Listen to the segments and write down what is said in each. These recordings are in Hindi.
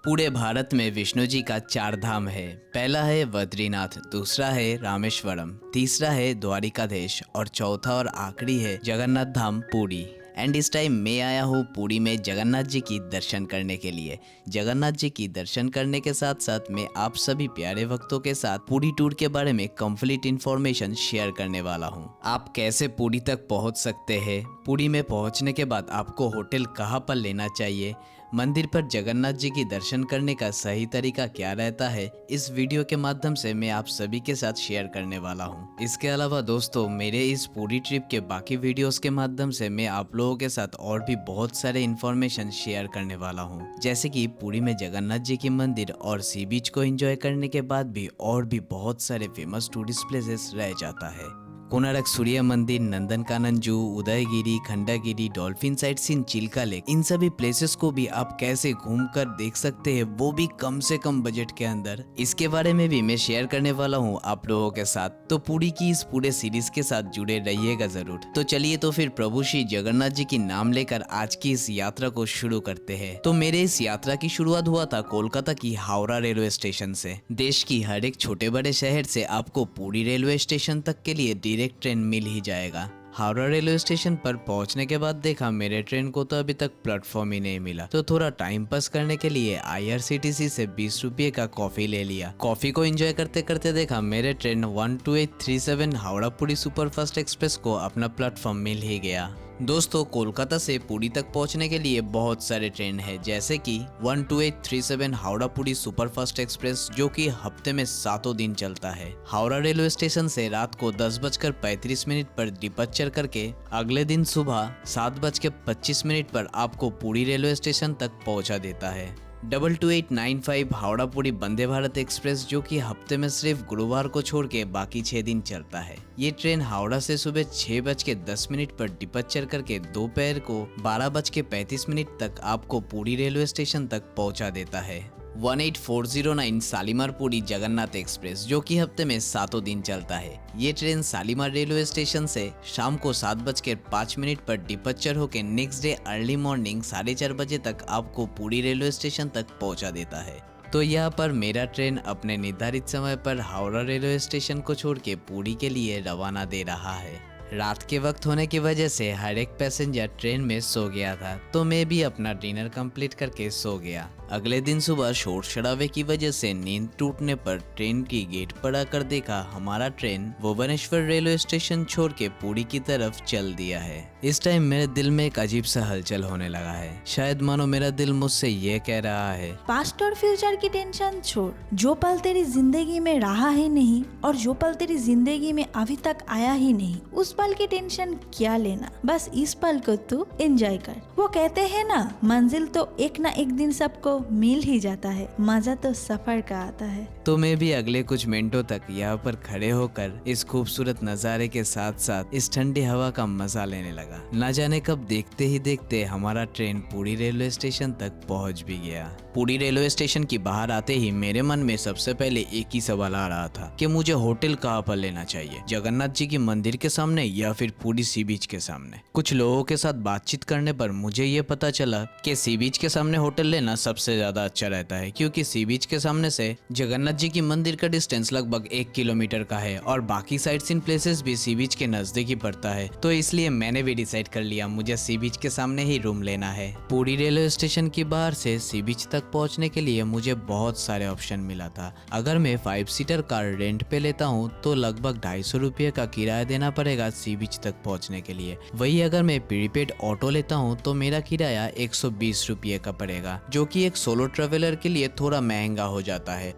पूरे भारत में विष्णु जी का 4 धाम है। पहला है बद्रीनाथ, दूसरा है रामेश्वरम, तीसरा है द्वारिकाधीश और चौथा और आखिरी है जगन्नाथ धाम पुरी। एंड इस टाइम मैं आया हूँ पुरी में जगन्नाथ जी की दर्शन करने के लिए। जगन्नाथ जी की दर्शन करने के साथ साथ मैं आप सभी प्यारे भक्तों के साथ पुरी टूर के बारे में कंप्लीट इन्फॉर्मेशन शेयर करने वाला हूँ। आप कैसे पुरी तक पहुँच सकते हैं, पुरी में पहुँचने के बाद आपको होटल कहाँ पर लेना चाहिए, मंदिर पर जगन्नाथ जी की दर्शन करने का सही तरीका क्या रहता है, इस वीडियो के माध्यम से मैं आप सभी के साथ शेयर करने वाला हूँ। इसके अलावा दोस्तों, मेरे इस पूरी ट्रिप के बाकी वीडियोस के माध्यम से मैं आप लोगों के साथ और भी बहुत सारे इन्फॉर्मेशन शेयर करने वाला हूँ, जैसे कि पुरी में जगन्नाथ जी की मंदिर और सी बीच को एंजॉय करने के बाद भी और भी बहुत सारे फेमस टूरिस्ट प्लेसेस रह जाता है। कोणार्क सूर्य मंदिर, Nandankanan zoo, Udaygiri, Khandagiri, dolphin sight seen, Chilka lake, इन सभी प्लेसेस को भी आप कैसे घूमकर देख सकते हैं, वो भी कम से कम बजट के अंदर। इसके बारे में भी मैं शेयर करने वाला हूँ आप लोगों के साथ, तो पुरी की इस पूरे सीरीज के साथ जुड़े रहिएगा जरूर। तो चलिए तो फिर प्रभु श्री जगन्नाथ जी की नाम लेकर आज की इस यात्रा को शुरू करते हैं। तो मेरे इस यात्रा की शुरुआत हुआ था कोलकाता की हावड़ा रेलवे स्टेशन से। देश की हर एक छोटे बड़े शहर से आपको पुरी रेलवे स्टेशन तक के लिए डायरेक्ट ट्रेन मिल ही जाएगा। हावड़ा रेलवे स्टेशन पर पहुंचने के बाद देखा मेरे ट्रेन को तो अभी तक प्लेटफॉर्म ही नहीं मिला, तो थोड़ा टाइम पास करने के लिए IRCTC से 20 रुपये का कॉफी ले लिया। कॉफी को एंजॉय करते करते देखा मेरे train 12837 Howrah Puri superfast express को अपना प्लेटफॉर्म मिल ही गया। दोस्तों, कोलकाता से पुरी तक पहुंचने के लिए बहुत सारे ट्रेन है, जैसे कि 12837 हावड़ा पुरी सुपरफास्ट एक्सप्रेस, जो कि हफ्ते में 7 दिन चलता है। हावड़ा रेलवे स्टेशन से रात को 10:35 पर डिपैचर करके अगले दिन सुबह 7:25 पर आपको पुरी रेलवे स्टेशन तक पहुंचा देता है। 22895 हावड़ा पुरी वंदे भारत एक्सप्रेस, जो कि हफ्ते में सिर्फ गुरुवार को छोड़ के बाकी 6 दिन चलता है। ये ट्रेन हावड़ा से सुबह 6:10 पर डिपैचर करके दोपहर को 12:35 तक आपको पुरी रेलवे स्टेशन तक पहुंचा देता है। 18409 शालीमार पुरी जगन्नाथ एक्सप्रेस, जो कि हफ्ते में 7 दिन चलता है। ये ट्रेन शालीमार रेलवे स्टेशन से शाम को 7:05 पर डिपैचर होकर नेक्स्ट डे अर्ली मॉर्निंग 4:30 बजे तक आपको पुरी रेलवे स्टेशन तक पहुंचा देता है। तो यहाँ पर मेरा ट्रेन अपने निर्धारित समय पर हावड़ा रेलवे स्टेशन को छोड़ के पुरी के लिए रवाना दे रहा है। रात के वक्त होने की वजह से हर एक पैसेंजर ट्रेन में सो गया था, तो मैं भी अपना डिनर कंप्लीट करके सो गया। अगले दिन सुबह शोर शराबे की वजह से नींद टूटने पर ट्रेन की गेट पर आकर देखा हमारा ट्रेन भुवनेश्वर रेलवे स्टेशन छोड़ के पुरी की तरफ चल दिया है। इस टाइम मेरे दिल में एक अजीब सा हलचल होने लगा है, शायद मानो मेरा दिल मुझसे ये कह रहा है, पास्ट और फ्यूचर की टेंशन छोड़, जो पल तेरी जिंदगी में रहा ही नहीं और जो पल तेरी जिंदगी में अभी तक आया ही नहीं, उस पल की टेंशन क्या लेना, बस इस पल को तू एंजॉय कर। वो कहते हैं ना, मंजिल तो एक ना एक दिन सबको मिल ही जाता है, मजा तो सफर का आता है। तो मैं भी अगले कुछ मिनटों तक यहाँ पर खड़े होकर इस खूबसूरत नज़ारे के साथ साथ इस ठंडी हवा का मजा लेने लगा। न जाने कब देखते ही देखते हमारा ट्रेन पुरी रेलवे स्टेशन तक पहुँच भी गया। पुरी रेलवे स्टेशन की बाहर आते ही मेरे मन में सबसे पहले एक ही सवाल आ रहा था कि मुझे होटल कहाँ पर लेना चाहिए, जगन्नाथ जी की मंदिर के सामने या फिर पुरी सी बीच के सामने। कुछ लोगों के साथ बातचीत करने पर मुझे ये पता चला कि सी बीच के सामने होटल लेना सबसे ज्यादा अच्छा रहता है, क्योंकि सी बीच के सामने से जगन्नाथ जी की मंदिर का डिस्टेंस लगभग 1 किलोमीटर का है और बाकी साइट सीन प्लेसेस भी सी बीच के नजदीक ही पड़ता है। तो इसलिए मैंने भी डिसाइड कर लिया मुझे सी बीच के सामने ही रूम लेना है। पुरी रेलवे स्टेशन की बाहर से सी बीच तक पहुंचने के लिए मुझे बहुत सारे ऑप्शन मिला था। अगर मैं 5 सीटर कार रेंट पे लेता हूँ तो लगभग 250 रुपये का किराया देना पड़ेगा सी बीच तक पहुंचने के लिए। वही अगर मैं प्रीपेड ऑटो लेता हूँ तो मेरा किराया 120 रुपये का पड़ेगा, जो कि एक सोलो ट्रेवलर के लिए थोड़ा महंगा हो जाता है।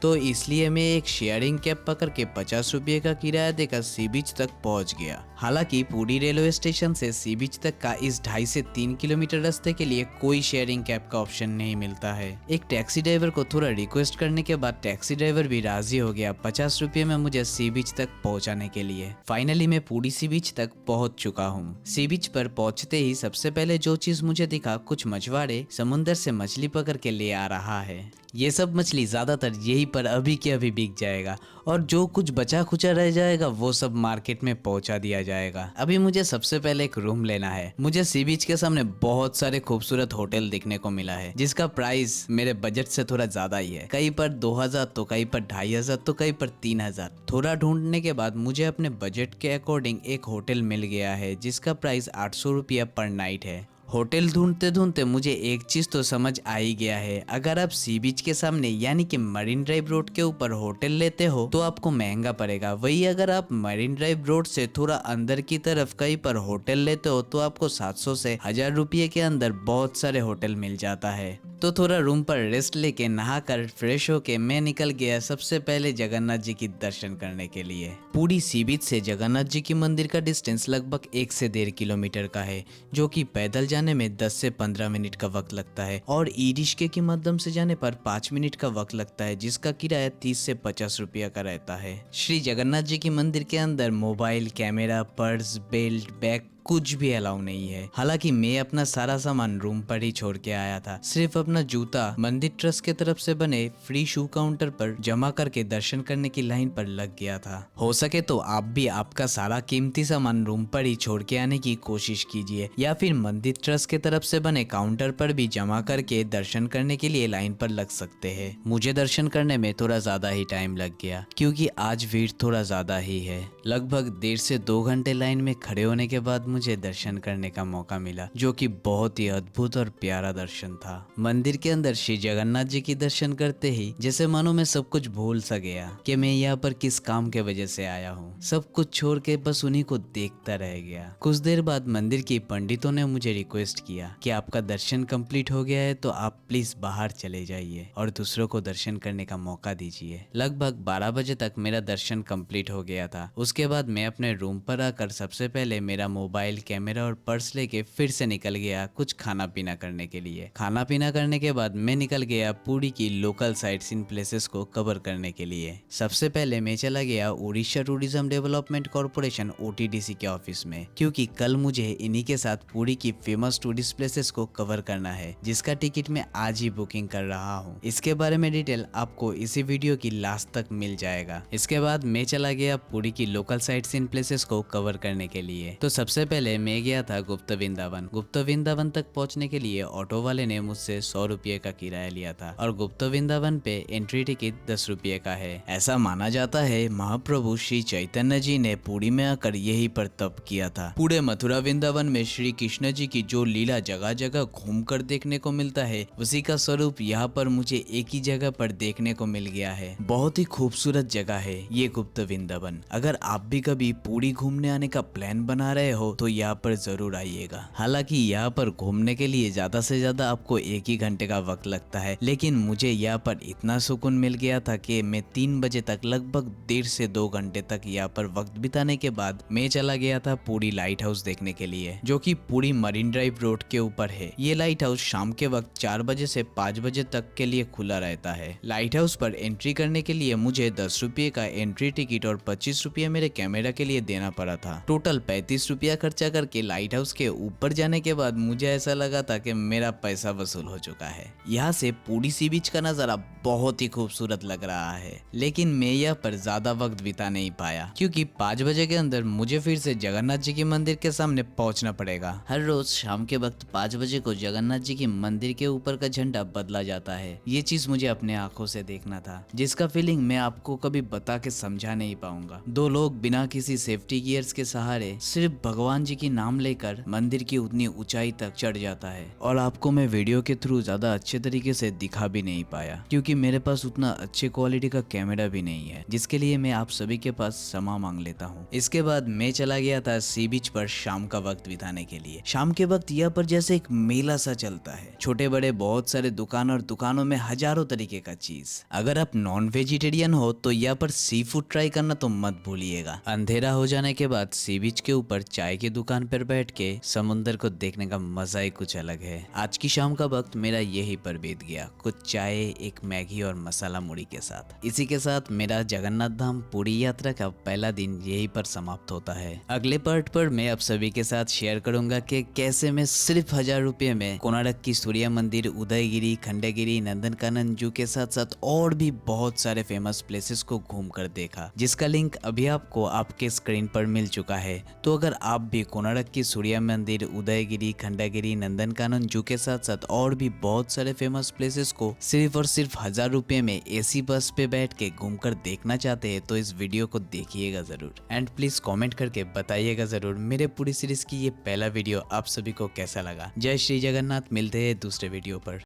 तो इसलिए मैं एक शेयरिंग कैब पकड़ के 50 रुपये का किराया देकर सी बीच तक पहुंच गया। हालांकि पुरी रेलवे स्टेशन से सी बीच तक का इस 2.5 से 3 किलोमीटर रास्ते के लिए कोई शेयरिंग कैब का ऑप्शन नहीं मिलता है। एक टैक्सी ड्राइवर को थोड़ा रिक्वेस्ट करने के बाद टैक्सी ड्राइवर भी राजी हो गया 50 रुपये में मुझे सी बीच तक पहुँचाने के लिए। फाइनली मैं पुरी सी बीच तक पहुँच चुका हूँ। सी बीच पर पहुँचते ही सबसे पहले जो चीज मुझे दिखा, कुछ मछुआरे समुद्र से मछली पकड़ के ले आ रहा है। ये सब मछली ज्यादातर यही पर अभी के अभी बिक जाएगा और जो कुछ बचा खुचा रह जाएगा वो सब मार्केट में पहुंचा दिया जाएगा। अभी मुझे सबसे पहले एक रूम लेना है। मुझे सी बीच के सामने बहुत सारे खूबसूरत होटल देखने को मिला है जिसका प्राइस मेरे बजट से थोड़ा ज्यादा ही है। कहीं पर 2000 तो कहीं पर 2500 तो कहीं पर 3000। थोड़ा ढूंढने के बाद मुझे अपने बजट के अकॉर्डिंग एक होटल मिल गया है जिसका प्राइस 800 रुपया पर नाइट है। होटल ढूंढते ढूंढते मुझे एक चीज तो समझ आ ही गया है, अगर आप सी बीच के सामने यानी कि मरीन ड्राइव रोड के ऊपर होटल लेते हो तो आपको महंगा पड़ेगा। वही अगर आप मरीन ड्राइव रोड से थोड़ा अंदर की तरफ कहीं पर होटल लेते हो तो आपको 700 से 1000 रुपये के अंदर बहुत सारे होटल मिल जाता है। तो थोड़ा रूम पर रेस्ट लेके नहाकर फ्रेश होके मैं निकल गया सबसे पहले जगन्नाथ जी की दर्शन करने के लिए। पूरी सी बीच से जगन्नाथ जी की मंदिर का डिस्टेंस लगभग 1 से 1.5 किलोमीटर का है, जो कि पैदल जाने में 10 से 15 मिनट का वक्त लगता है और ई रिक्शे के माध्यम से जाने पर 5 मिनट का वक्त लगता है, जिसका किराया 30 से 50 रुपया का रहता है। श्री जगन्नाथ जी की मंदिर के अंदर mobile, camera, purse, belt, bag कुछ भी अलाउ नहीं है। हालांकि मैं अपना सारा सामान रूम पर ही छोड़ के आया था। सिर्फ अपना जूता मंदिर ट्रस्ट के तरफ से बने फ्री शू काउंटर पर जमा करके दर्शन करने की लाइन पर लग गया था। हो सके तो आप भी आपका सारा कीमती सामान रूम पर ही छोड़ के आने की कोशिश कीजिए या फिर मंदिर ट्रस्ट के तरफ से बने काउंटर पर भी जमा करके दर्शन करने के लिए लाइन पर लग सकते हैं। मुझे दर्शन करने में थोड़ा ज्यादा ही टाइम लग गया क्योंकि आज भीड़ थोड़ा ज्यादा ही है। लगभग 1.5 से 2 घंटे लाइन में खड़े होने के बाद मुझे दर्शन करने का मौका मिला, जो कि बहुत ही अद्भुत और प्यारा दर्शन था। मंदिर के अंदर श्री जगन्नाथ जी की दर्शन करते ही जैसे मानो मैं सब कुछ भूल सा गया कि मैं यहाँ पर किस काम के वजह से आया हूँ। सब कुछ छोड़ के बस उन्हीं को देखता रह गया। कुछ देर बाद मंदिर के पंडितों ने मुझे रिक्वेस्ट किया कि आपका दर्शन कंप्लीट हो गया है तो आप प्लीज बाहर चले जाइए और दूसरों को दर्शन करने का मौका दीजिए। लगभग 12 बजे तक मेरा दर्शन कंप्लीट हो गया था। उसके बाद मैं अपने रूम पर आकर सबसे पहले मेरा मोबाइल, कैमरा और पर्स लेके फिर से निकल गया कुछ खाना पीना करने के लिए। खाना पीना करने के बाद मैं निकल गया पुरी की लोकल साइट सीन प्लेसेस को कवर करने के लिए। सबसे पहले मैं चला गया Orissa tourism development corporation OTDC के ऑफिस में, क्योंकि कल मुझे इन्हीं के साथ पुरी की फेमस टूरिस्ट प्लेसेस को कवर करना है, जिसका टिकट मैं आज ही बुकिंग कर रहा हूँ। इसके बारे में डिटेल आपको इसी वीडियो की लास्ट तक मिल जाएगा। इसके बाद मैं चला गया पुरी की लोकल साइट सीन प्लेसेस को कवर करने के लिए। तो सबसे पहले मैं गया था गुप्त वृंदावन। गुप्त वृंदावन तक पहुंचने के लिए ऑटो वाले ने मुझसे 100 रुपये का किराया लिया था और गुप्त वृंदावन पे एंट्री टिकट 10 रुपये का है। ऐसा माना जाता है महाप्रभु श्री चैतन्य जी ने पुरी में आकर यही पर तप किया था। पूरे मथुरा वृंदावन में श्री कृष्ण जी की जो लीला जगह जगह घूमकर देखने को मिलता है, उसी का स्वरूप यहाँ पर मुझे एक ही जगह पर देखने को मिल गया है। बहुत ही खूबसूरत जगह है ये गुप्त वृंदावन। अगर आप भी कभी पुरी घूमने आने का प्लान बना रहे हो तो यहाँ पर जरूर आइएगा। हालांकि यहाँ पर घूमने के लिए ज्यादा से ज्यादा आपको 1 ही घंटे का वक्त लगता है, लेकिन मुझे यहाँ पर इतना सुकून मिल गया था कि मैं 3 बजे तक लगभग 1.5 से 2 घंटे तक यहाँ पर वक्त बिताने के बाद मैं चला गया था पुरी लाइट हाउस देखने के लिए, जो कि पुरी मरीन ड्राइव रोड के ऊपर है। ये लाइट हाउस शाम के वक्त 4 बजे से 5 बजे तक के लिए खुला रहता है। लाइट हाउस पर एंट्री करने के लिए मुझे 10 रुपये का एंट्री टिकट और 25 रुपये मेरे कैमरा के लिए देना पड़ा था। टोटल 35 रुपया खर्चा करके लाइट हाउस के ऊपर जाने के बाद मुझे ऐसा लगा था कि मेरा पैसा वसूल हो चुका है। यहाँ से पुरी सी बीच का नजारा बहुत ही खूबसूरत लग रहा है, लेकिन मैं यहाँ पर ज्यादा वक्त बिता नहीं पाया क्योंकि 5 बजे के अंदर मुझे फिर से जगन्नाथ जी के मंदिर के सामने पहुंचना पड़ेगा। हर रोज शाम के वक्त 5 बजे को जगन्नाथ जी के मंदिर के ऊपर का झंडा बदला जाता है। ये चीज मुझे अपने आंखों से देखना था, जिसका फीलिंग मैं आपको कभी बता के समझा नहीं पाऊंगा। 2 लोग बिना किसी सेफ्टी गियर्स के सहारे सिर्फ भगवान जी की नाम लेकर मंदिर की उतनी ऊंचाई तक चढ़ जाता है, और आपको मैं वीडियो के थ्रू ज्यादा अच्छे तरीके से दिखा भी नहीं पाया क्योंकि मेरे पास उतना अच्छे क्वालिटी का कैमरा भी नहीं है, जिसके लिए मैं आप सभी के पास क्षमा मांग लेता हूँ। इसके बाद मैं चला गया था सी बीच पर शाम का वक्त बिताने के लिए। शाम के वक्त यहाँ पर जैसे एक मेला सा चलता है, छोटे बड़े बहुत सारे दुकान और दुकानों में हजारों तरीके का चीज। अगर आप नॉन वेजिटेरियन हो तो यहाँ पर सी फूड ट्राई करना तो मत भूलिएगा। अंधेरा हो जाने के बाद सी बीच के ऊपर चाय की की दुकान पर बैठ के समुंदर को देखने का मजा ही कुछ अलग है। आज की शाम का वक्त मेरा यही पर बीत गया, कुछ चाय, एक मैगी और मसाला मुड़ी के साथ। इसी के साथ मेरा जगन्नाथ धाम पुरी यात्रा का पहला दिन यही पर समाप्त होता है। अगले पार्ट पर मैं आप सभी के साथ शेयर करूंगा कि कैसे मैं सिर्फ 1000 रुपये में कोणार्क की सूर्य मंदिर, उदयगिरी, खंडगिरी, नंदनकानन जू के साथ साथ और भी बहुत सारे फेमस प्लेसेस को घूम कर देखा, जिसका लिंक अभी आपको आपके स्क्रीन पर मिल चुका है। तो अगर आप भी कोणार्क की सूर्य मंदिर, उदयगिरी, खंडगिरी, नंदनकानन जू के साथ साथ और भी बहुत सारे फेमस प्लेसेस को सिर्फ और सिर्फ 1000 रुपये में एसी बस पे बैठ के घूमकर देखना चाहते हैं तो इस वीडियो को देखिएगा जरूर। एंड प्लीज कमेंट करके बताइएगा जरूर मेरे पूरी सीरीज की ये पहला वीडियो आप सभी को कैसा लगा। जय श्री जगन्नाथ, मिलते हैं दूसरे वीडियो पर।